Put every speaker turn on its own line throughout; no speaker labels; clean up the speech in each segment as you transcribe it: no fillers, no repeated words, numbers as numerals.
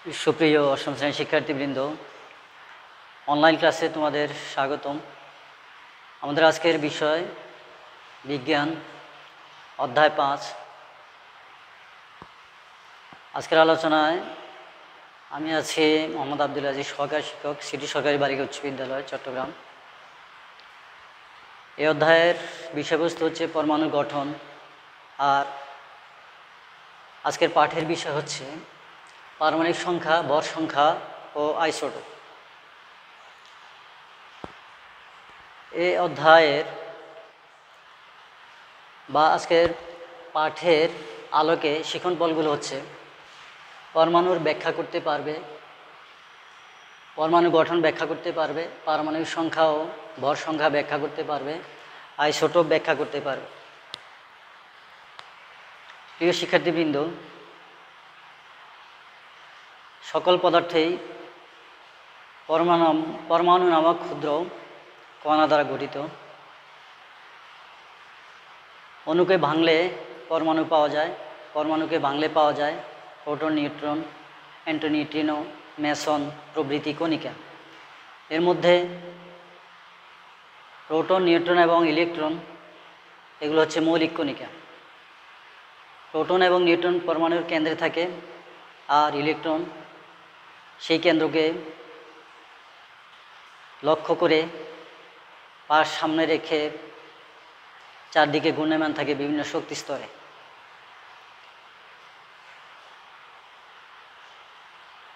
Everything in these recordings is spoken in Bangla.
সুপ্রিয় অষ্টম শ্রেণীর শিক্ষার্থীবৃন্দ, অনলাইন ক্লাসে তোমাদের স্বাগতম। আমাদের আজকের বিষয় বিজ্ঞান, অধ্যায় 5। আজকের আলোচনায় আমি আছি মোহাম্মদ আব্দুল আজিজ, সহকারী শিক্ষক, সিটি সরকারি বালিকা উচ্চ বিদ্যালয়, চট্টগ্রাম। এই অধ্যায়ের বিষয়বস্তু হচ্ছে পরমাণুর গঠন, আর আজকের পাঠের বিষয় হচ্ছে পারমাণবিক সংখ্যা, ভর সংখ্যা ও আইসোটোপ। এই অধ্যায়ের বা আজকের পাঠের আলোকে শিখন বলগুলো হচ্ছে পরমাণুর ব্যাখ্যা করতে পারবে, পরমাণু গঠন ব্যাখ্যা করতে পারবে, পারমাণবিক সংখ্যা ও ভর সংখ্যা ব্যাখ্যা করতে পারবে, আইসোটোপ ব্যাখ্যা করতে পারবে। প্রিয় শিক্ষার্থীবৃন্দ, সকল পদার্থেই পরমাণু নামক ক্ষুদ্র কণা দ্বারা গঠিত। অণুকে ভাঙলে পরমাণু পাওয়া যায়, পরমাণুকে ভাঙলে পাওয়া যায় প্রোটন, নিউট্রন, অ্যান্টিনিউট্রিনো, মেসন প্রভৃতি কণিকা। এর মধ্যে প্রোটন, নিউট্রন এবং ইলেকট্রন এগুলো হচ্ছে মৌলিক কণিকা। প্রোটন এবং নিউট্রন পরমাণুর কেন্দ্রে থাকে, আর ইলেকট্রন সেই কেন্দ্রকে লক্ষ্য করে পাশ সামনে রেখে চারদিকে ঘূর্ণায়মান থাকে বিভিন্ন শক্তি স্তরে।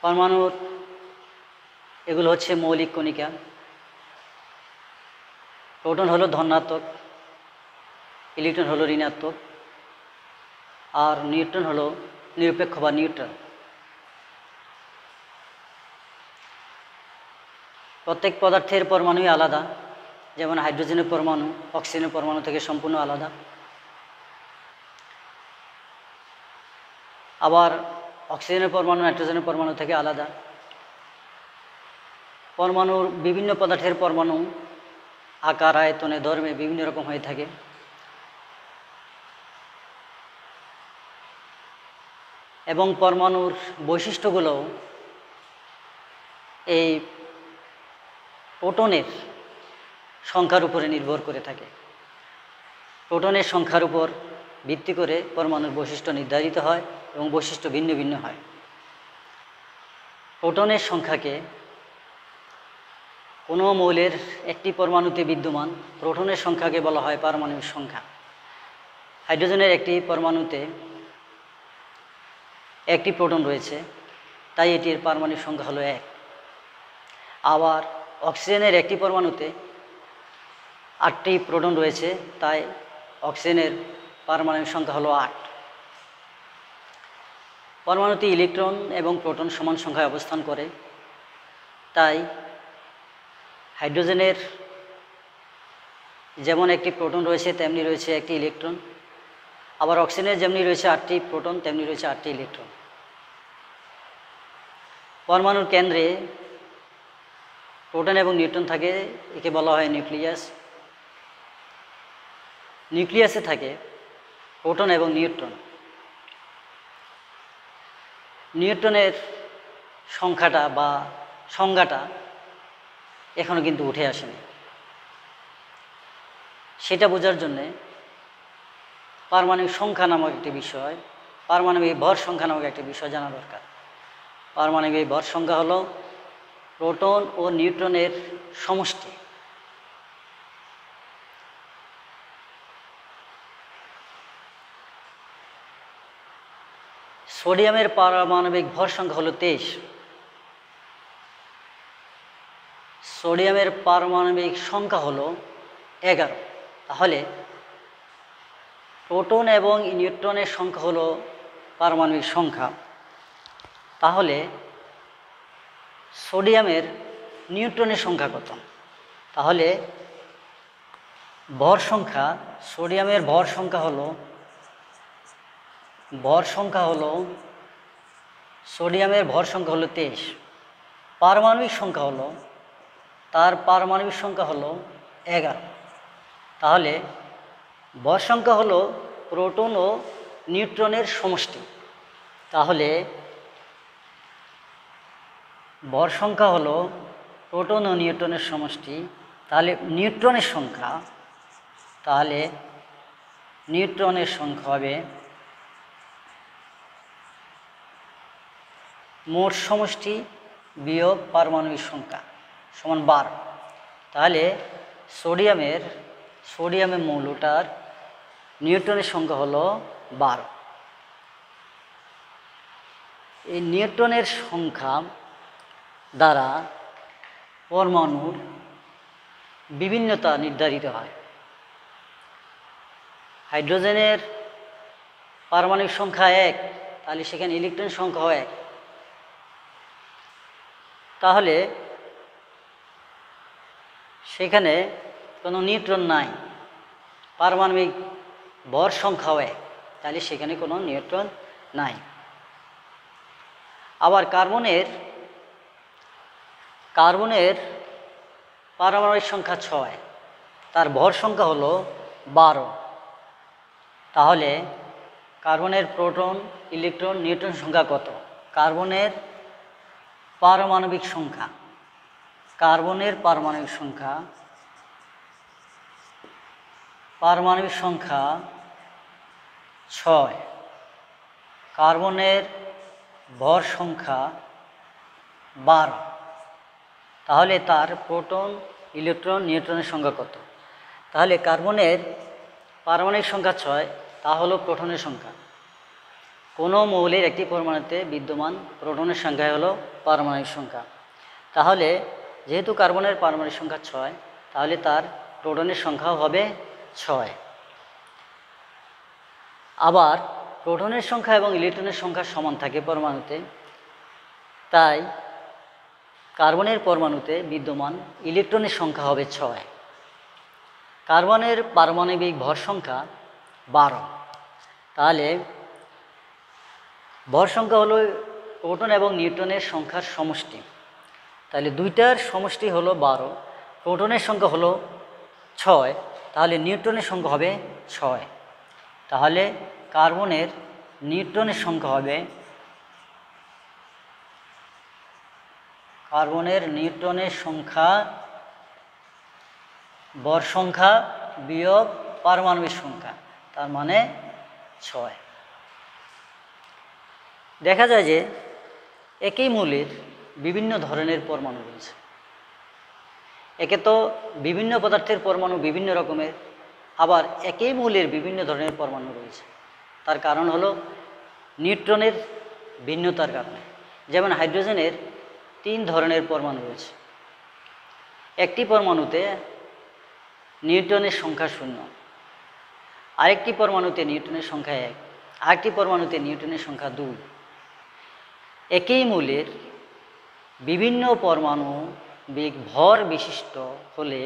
পরমাণুর এগুলো হচ্ছে মৌলিক কণিকা। প্রোটন হলো ধনাত্মক, ইলেকট্রন হলো ঋণাত্মক, আর নিউট্রন হলো নিরপেক্ষ বা নিউট্রাল। প্রত্যেক পদার্থের পরমাণুই আলাদা, যেমন হাইড্রোজেনের পরমাণু অক্সিজেনের পরমাণু থেকে সম্পূর্ণ আলাদা। আবার অক্সিজেনের পরমাণু নাইট্রোজেনের পরমাণু থেকে আলাদা। পরমাণুর বিভিন্ন পদার্থের পরমাণু আকার, আয়তনে, ধর্মে বিভিন্ন রকম হয়ে থাকে। এবং পরমাণুর বৈশিষ্ট্যগুলো এই প্রোটনের সংখ্যার উপরে নির্ভর করে থাকে। প্রোটনের সংখ্যার উপর ভিত্তি করে পরমাণুর বৈশিষ্ট্য নির্ধারিত হয় এবং বৈশিষ্ট্য ভিন্ন ভিন্ন হয়। প্রোটনের সংখ্যাকে কোনো মৌলের একটি পরমাণুতে বিদ্যমান প্রোটনের সংখ্যাকে বলা হয় পারমাণবিক সংখ্যা। হাইড্রোজেনের একটি পরমাণুতে একটি প্রোটন রয়েছে, তাই এটির পারমাণবিক সংখ্যা হলো 1। আবার অক্সিজেনের একটি পরমাণুতে 8টি প্রোটন রয়েছে, তাই অক্সিজেনের পারমাণবিক সংখ্যা হলো 8। পরমাণুতে ইলেকট্রন এবং প্রোটন সমান সংখ্যায় অবস্থান করে, তাই হাইড্রোজেনের যেমন একটি প্রোটন রয়েছে তেমনি রয়েছে একটি ইলেকট্রন। আবার অক্সিজেনের যেমনি রয়েছে 8টি প্রোটন তেমনি রয়েছে 8টি ইলেকট্রন। পরমাণুর কেন্দ্রে প্রোটন এবং নিউট্রন থাকে, একে বলা হয় নিউক্লিয়াস। নিউক্লিয়াসে থাকে প্রোটন এবং নিউট্রন। নিউট্রনের সংখ্যাটা বা সংজ্ঞাটা এখনও কিন্তু উঠে আসেনি। সেটা বোঝার জন্যে পারমাণবিক সংখ্যা নামক একটি বিষয়, পারমাণবিক ভর সংখ্যা নামক একটি বিষয় জানা দরকার। পারমাণবিক ভর সংখ্যা হলো প্রোটন ও নিউট্রনের সমষ্টি। সোডিয়ামের পারমাণবিক ভর সংখ্যা হলো 23। সোডিয়ামের পারমাণবিক সংখ্যা হলো 11। তাহলে প্রোটন এবং নিউট্রনের সংখ্যা হলো পারমাণবিক সংখ্যা। তাহলে সোডিয়ামের নিউট্রনের সংখ্যা কত? তাহলে ভর সংখ্যা, সোডিয়ামের ভর সংখ্যা হলো সোডিয়ামের ভর সংখ্যা হলো 23। পারমাণবিক সংখ্যা হলো, তার পারমাণবিক সংখ্যা হলো 11। তাহলে ভর সংখ্যা হলো প্রোটন ও নিউট্রনের সমষ্টি। তাহলে ভর সংখ্যা হলো প্রোটন ও নিউট্রনের সমষ্টি, তাহলে নিউট্রনের সংখ্যা হবে মোট সমষ্টি বিয়োগ পারমাণবিক সংখ্যা সমান 12। তাহলে সোডিয়ামের মৌলটার নিউট্রনের সংখ্যা হলো 12। এই নিউট্রনের সংখ্যা দ্বারা পরমাণুর বিভিন্নতা নির্ধারিত হয়। হাইড্রোজেনের পারমাণবিক সংখ্যা 1, তাহলে সেখানে ইলেকট্রনের সংখ্যাও 1। তাহলে সেখানে কোনো নিউট্রন নাই, পারমাণবিক ভর সংখ্যাও 1, তাহলে সেখানে কোনো নিউট্রন নাই। আবার কার্বনের পারমাণবিক সংখ্যা 6, তার ভর সংখ্যা হলো 12। তাহলে কার্বনের প্রোটন, ইলেকট্রন, নিউট্রন সংখ্যা কত? কার্বনের পারমাণবিক সংখ্যা 6, কার্বনের ভর সংখ্যা 12। তাহলে তার প্রোটন, ইলেকট্রন, নিউট্রনের সংখ্যা কত? তাহলে কার্বনের পারমাণবিক সংখ্যা 6, তা হলো প্রোটনের সংখ্যা। কোনো মৌলের একটি পরমাণুতে বিদ্যমান প্রোটনের সংখ্যা হলো পারমাণবিক সংখ্যা। তাহলে যেহেতু কার্বনের পারমাণবিক সংখ্যা 6, তাহলে তার প্রোটনের সংখ্যাও হবে 6। আবার প্রোটনের সংখ্যা এবং ইলেকট্রনের সংখ্যা সমান থাকে পরমাণুতে, তাই কার্বনের পরমাণুতে বিদ্যমান ইলেকট্রনের সংখ্যা হবে 6। কার্বনের পারমাণবিক ভর সংখ্যা 12। তাহলে ভর সংখ্যা হলো প্রোটন এবং নিউট্রনের সংখ্যার সমষ্টি। তাহলে দুইটার সমষ্টি হলো 12, প্রোটনের সংখ্যা হলো 6, তাহলে নিউট্রনের সংখ্যা হবে 6। তাহলে কার্বনের নিউট্রনের সংখ্যা হবে ভর সংখ্যা বিয়োগ পারমাণবিক সংখ্যা, তার মানে 6। দেখা যায় যে একই মৌলের বিভিন্ন ধরনের পরমাণু রয়েছে। একে তো বিভিন্ন পদার্থের পরমাণু বিভিন্ন রকমের, আবার একই মৌলের বিভিন্ন ধরনের পরমাণু রয়েছে। তার কারণ হলো নিউট্রনের ভিন্নতার কারণে। যেমন হাইড্রোজেনের 3 ধরনের পরমাণু রয়েছে। একটি পরমাণুতে নিউট্রনের সংখ্যা 0, আরেকটি পরমাণুতে নিউট্রনের সংখ্যা 1, আরেকটি পরমাণুতে নিউট্রনের সংখ্যা 2। একই মৌলের বিভিন্ন পারমাণবিক ভর বিশিষ্ট হলে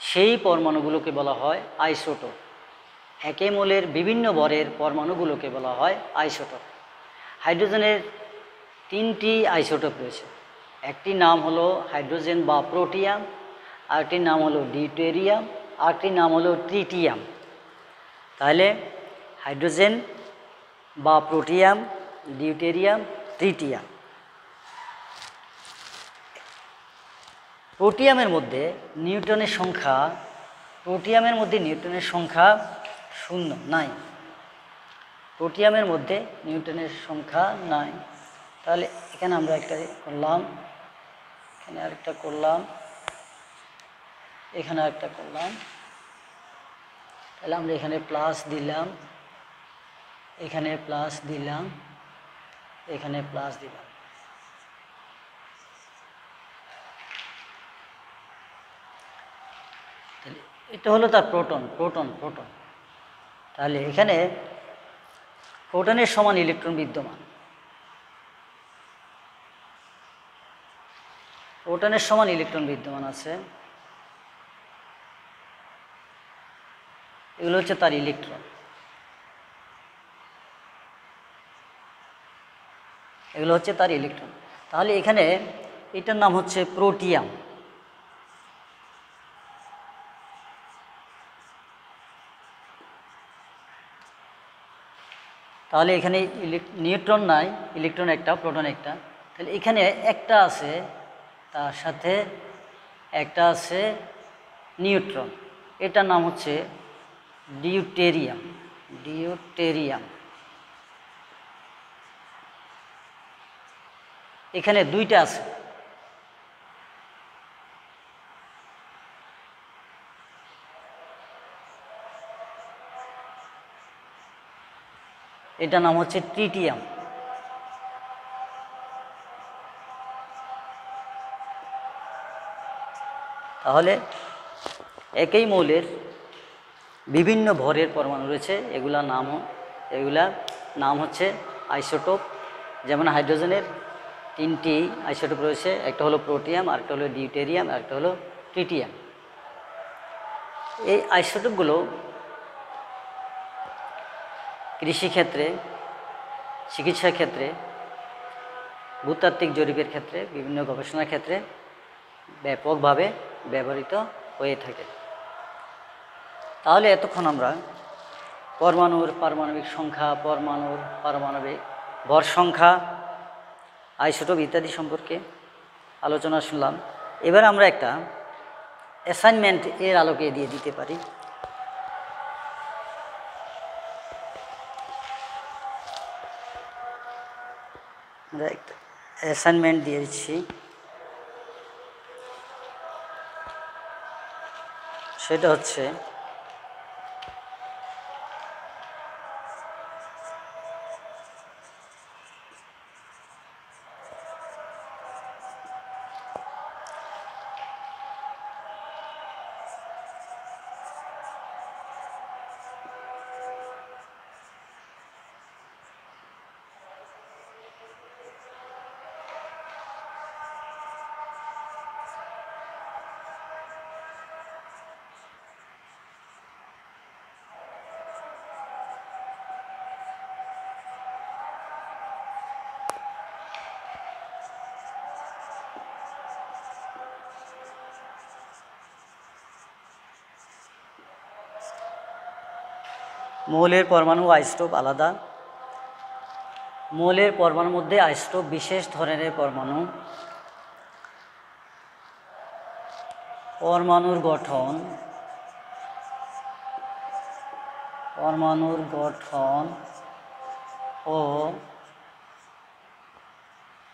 সেই পরমাণুগুলোকে বলা হয় আইসোটোপ। একই মৌলের বিভিন্ন ভরের পরমাণুগুলোকে বলা হয় আইসোটোপ। হাইড্রোজেনের 3টি আইসোটোপ রয়েছে। একটির নাম হলো হাইড্রোজেন বা প্রোটিয়াম, আরেকটির নাম হলো ডিউটেরিয়াম, আরেকটির নাম হলো ট্রিটিয়াম। তাহলে হাইড্রোজেন বা প্রোটিয়াম, ডিউটেরিয়াম, ট্রিটিয়াম। প্রোটিয়ামের মধ্যে নিউট্রনের সংখ্যা 0 নাই। প্রোটিয়ামের মধ্যে নিউট্রনের সংখ্যা নাই। তাহলে এখানে আমরা একটা করলাম, এখানে আরেকটা করলাম, এখানে আরেকটা করলাম। তাহলে আমরা এখানে প্লাস দিলাম, এখানে প্লাস দিলাম, এখানে প্লাস দিলাম। তাহলে এটা হলো তার প্রোটন। তাহলে এখানে প্রোটনের সমান ইলেকট্রন বিদ্যমান। প্রোটনের সমান ইলেকট্রন বিদ্যমান আছে। এগুলো হচ্ছে তার ইলেকট্রন। তাহলে এখানে এটার নাম হচ্ছে প্রোটিয়াম। তাহলে এখানে নিউট্রন নাই, ইলেকট্রন একটা, প্রোটন একটা। তো তাহলে এখানে একটা আছে, তার সাথে একটা আছে নিউট্রন, এটার নাম হচ্ছে ডিউটেরিয়াম। ডিউটেরিয়াম এখানে দুইটা আছে। এটার নাম হচ্ছে ট্রিটিয়াম। তাহলে একই মৌলের বিভিন্ন ভরের পরমাণু রয়েছে, এগুলা নাম হচ্ছে আইসোটোপ। যেমন হাইড্রোজেনের 3টি আইসোটোপ রয়েছে, একটা হলো প্রোটিয়াম, আরেকটা হলো ডিউটেরিয়াম, আরেকটা হলো ট্রিটিয়াম। এই আইসোটোপগুলো কৃষিক্ষেত্রে, চিকিৎসা ক্ষেত্রে, ভূতাত্ত্বিক জরিপের ক্ষেত্রে, বিভিন্ন গবেষণার ক্ষেত্রে ব্যাপকভাবে ব্যবহৃত হয়ে থাকে। তাহলে এতক্ষণ আমরা পরমাণুর পারমাণবিক সংখ্যা, পরমাণুর পারমাণবিক ভর সংখ্যা, আইসোটোপ ইত্যাদি সম্পর্কে আলোচনা শুনলাম। এবার আমরা একটা অ্যাসাইনমেন্ট এর আলোকে দিয়ে দিতে পারি। আমরা একটা অ্যাসাইনমেন্ট দিয়ে দিচ্ছি, সেটা হচ্ছে মৌলের পরমাণু আইসোটোপ আলাদা। মৌলের পরমাণুর মধ্যে আইসোটোপ বিশেষ ধরনের পরমাণু। পরমাণুর গঠন ও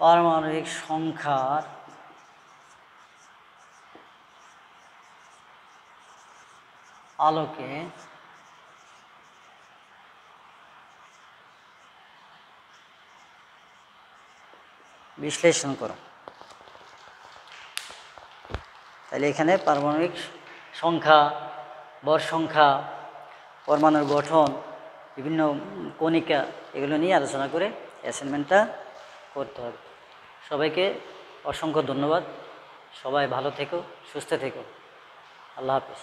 পারমাণবিক সংখ্যার আলোকে বিশ্লেষণ করো। তাহলে এখানে পারমাণবিক সংখ্যা, ভর সংখ্যা, পরমাণুর গঠন, বিভিন্ন কণিকা, এগুলো নিয়ে আলোচনা করে অ্যাসাইনমেন্টটা করতে হবে। সবাইকে অসংখ্য ধন্যবাদ। সবাই ভালো থেকো, সুস্থ থেকো। আল্লাহ হাফেজ।